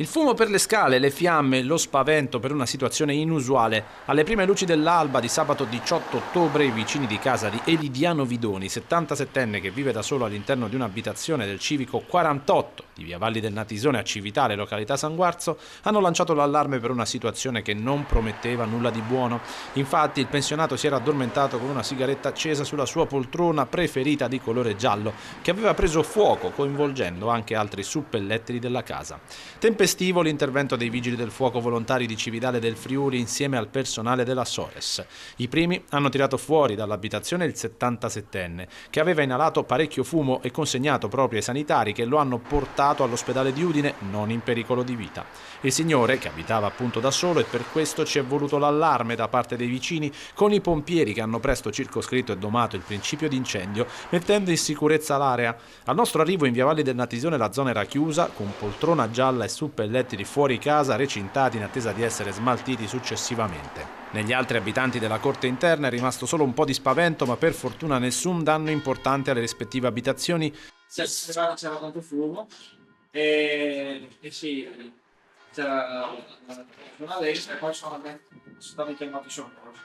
Il fumo per le scale, le fiamme, lo spavento per una situazione inusuale. Alle prime luci dell'alba di sabato 18 ottobre i vicini di casa di Elidiano Vidoni, 77enne che vive da solo all'interno di un'abitazione del civico 48 di via Valli del Natisone a Civitale, località San Guarzo, hanno lanciato l'allarme per una situazione che non prometteva nulla di buono. Infatti il pensionato si era addormentato con una sigaretta accesa sulla sua poltrona preferita di colore giallo, che aveva preso fuoco, coinvolgendo anche altri suppellettili della casa. Tempestivo l'intervento dei vigili del fuoco volontari di Cividale del Friuli insieme al personale della Sores. I primi hanno tirato fuori dall'abitazione il 77enne, che aveva inalato parecchio fumo e consegnato proprio ai sanitari che lo hanno portato all'ospedale di Udine, non in pericolo di vita. Il signore, che abitava appunto da solo, e per questo ci è voluto l'allarme da parte dei vicini, con i pompieri che hanno presto circoscritto e domato il principio di incendio, mettendo in sicurezza l'area. Al nostro arrivo in via Valli del Natisone la zona era chiusa, con poltrona gialla e suppellettili fuori casa recintati in attesa di essere smaltiti successivamente. Negli altri abitanti della corte interna è rimasto solo un po' di spavento, ma per fortuna nessun danno importante alle rispettive abitazioni. C'era tanto fumo e sì, c'era una destra e poi sono stati chiamati soccorsi.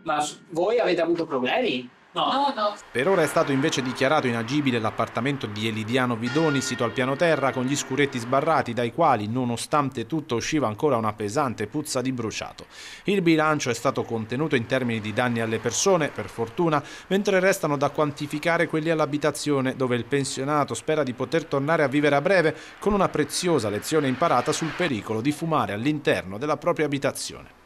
Ma voi avete avuto problemi? No. Per ora è stato invece dichiarato inagibile l'appartamento di Elidiano Vidoni, sito al piano terra, con gli scuretti sbarrati dai quali, nonostante tutto, usciva ancora una pesante puzza di bruciato. Il bilancio è stato contenuto in termini di danni alle persone, per fortuna, mentre restano da quantificare quelli all'abitazione, dove il pensionato spera di poter tornare a vivere a breve con una preziosa lezione imparata sul pericolo di fumare all'interno della propria abitazione.